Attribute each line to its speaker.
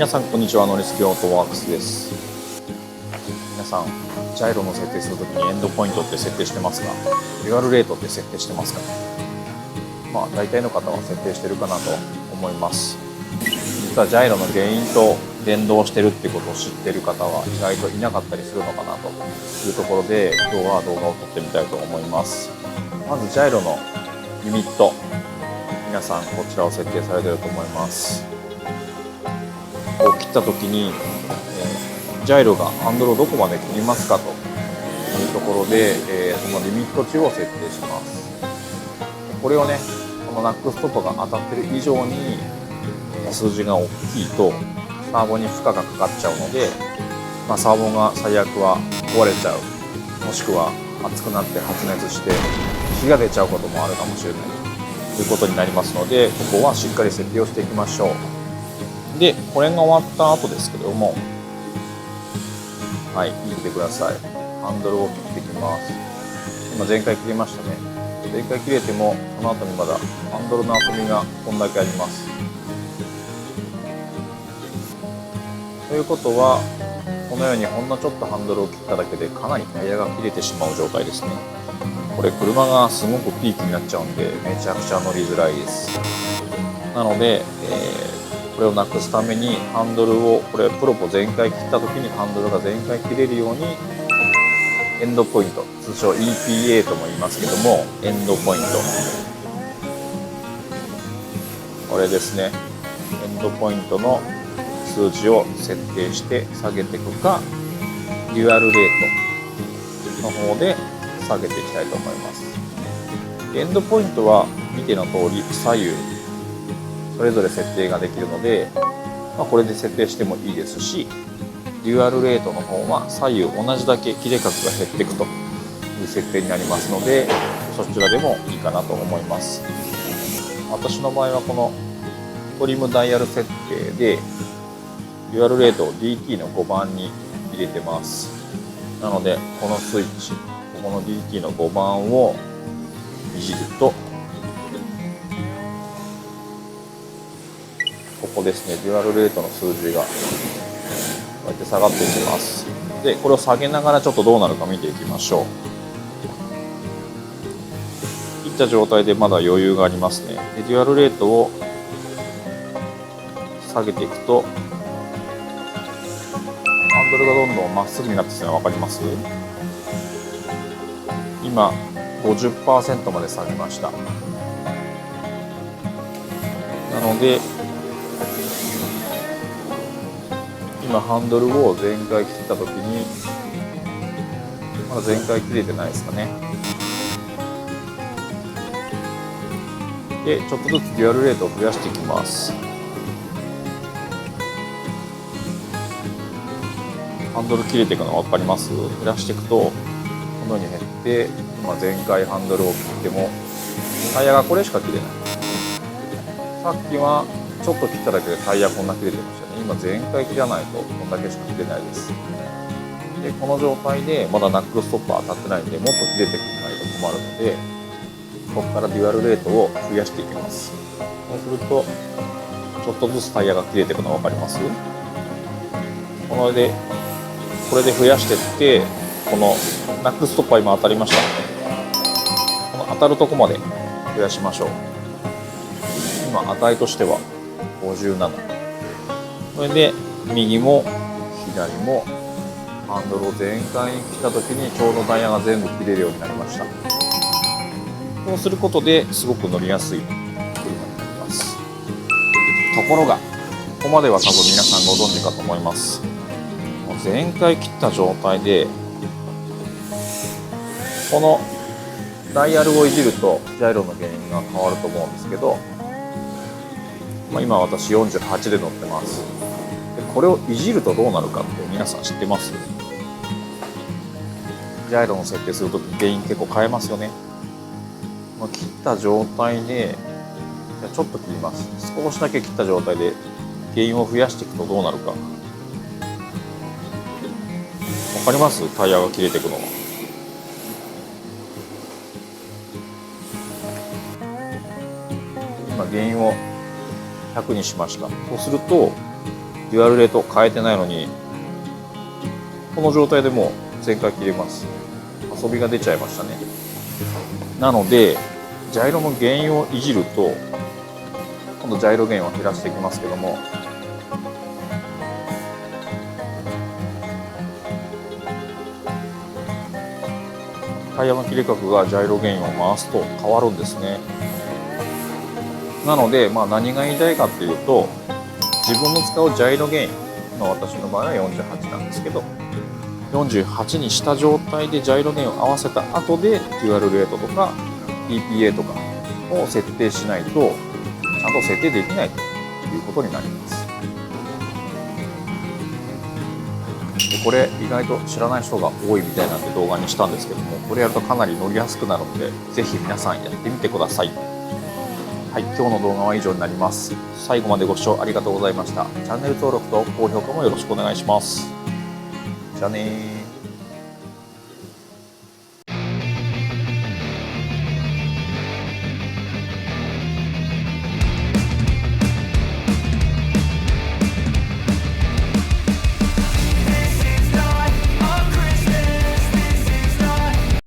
Speaker 1: 皆さんこんにちは。ノリスケオートワークスです。皆さんジャイロの設定するときにエンドポイントって設定してますか？デュアルレートって設定してますか？大体の方は設定してるかなと思います。実はジャイロの原因と連動してるっていうことを知っている方は意外といなかったりするのかなというところで、今日は動画を撮ってみたいと思います。まずジャイロのリミット、皆さんこちらを設定されていると思います。こう切った時に、ジャイロがハンドルをどこまで切りますかというところで、そのリミット値を設定します。これをね、このナックストッパーが当たってる以上に数字が大きいとサーボに負荷がかかっちゃうので、サーボが最悪は壊れちゃう、もしくは熱くなって発熱して火が出ちゃうこともあるかもしれないということになりますので、ここはしっかり設定をしていきましょう。で、これが終わった後ですけども、見てください。ハンドルを切っていきます。今前回切れましたね。前回切れてもその後にまだハンドルの遊びがこんだけあります。ということは、このようにほんのちょっとハンドルを切っただけでかなりタイヤが切れてしまう状態ですね。これ車がすごくピークになっちゃうんでめちゃくちゃ乗りづらいです。なので、これをなくすためにハンドルを、これプロポ全開切った時にハンドルが全開切れるようにエンドポイント、通称 EPA とも言いますけども、エンドポイント、これですね。エンドポイントの数字を設定して下げていくか、デュアルレートの方で下げていきたいと思います。エンドポイントは見ての通り左右それぞれ設定ができるので、これで設定してもいいですし、デュアルレートの方は左右同じだけ切れ角が減っていくという設定になりますので、そちらでもいいかなと思います。私の場合はこのトリムダイヤル設定でデュアルレートを DT の5番に入れてます。なのでこのスイッチ、ここの DT の5番をいじると、ここですね、デュアルレートの数字がこうやって下がっていきます。で、これを下げながらちょっとどうなるか見ていきましょう。切った状態でまだ余裕がありますね。で、デュアルレートを下げていくと、ハンドルがどんどんまっすぐになってきてるの分かります？今 50% まで下げました。なので今ハンドルを全開切った時に、まだ全開切れてないですかね。で、ちょっとずつデュアルレートを増やしていきます。ハンドル切れていくの分かります？減らしていくとこのように減って、今全開ハンドルを切ってもタイヤがこれしか切れない。さっきはちょっと切っただけでタイヤこんな切れてましたね。今全開切らないとこんだけしか切れないです。で、この状態でまだナックルストッパー当たってないんで、もっと切れてくれないと困るので、ここからデュアルレートを増やしていきます。そうするとちょっとずつタイヤが切れていくの分かります？これで増やしていって、このナックルストッパー今当たりましたので、この当たるとこまで増やしましょう。今値としては57。これで右も左もハンドルを全開に切った時にちょうどタイヤが全部切れるようになりました。こうすることですごく乗りやすい車になります。ところが、ここまでは多分皆さんご存知かと思います。全開切った状態でこのダイヤルをいじるとジャイロの原因が変わると思うんですけど、今私48で乗ってます。で、これをいじるとどうなるかって皆さん知ってます？ジャイロの設定するとき原因結構変えますよね。切った状態でちょっと切ります。少しだけ切った状態で原因を増やしていくとどうなるか分かります？タイヤが切れていくのは。今原因を100にしました。そうするとデュアルレート変えてないのに、この状態でもう全開切れます。遊びが出ちゃいましたね。なのでジャイロの原因をいじると、今度ジャイロ減を減らしていきますけども、タイヤの切れ角がジャイロ減を回すと変わるんですね。なので、何が言いたいかっていうと、自分の使うジャイロ減、私の場合は48なんですけど、48にした状態でジャイロ減を合わせた後でデュアルレートとか PPA とかを設定しないとちゃんと設定できないということになります。でこれ意外と知らない人が多いみたいなんで動画にしたんですけども、これやるとかなり乗りやすくなるので、ぜひ皆さんやってみてください。はい、今日の動画は以上になります。最後までご視聴ありがとうございました。チャンネル登録と高評価もよろしくお願いします。じゃあねー。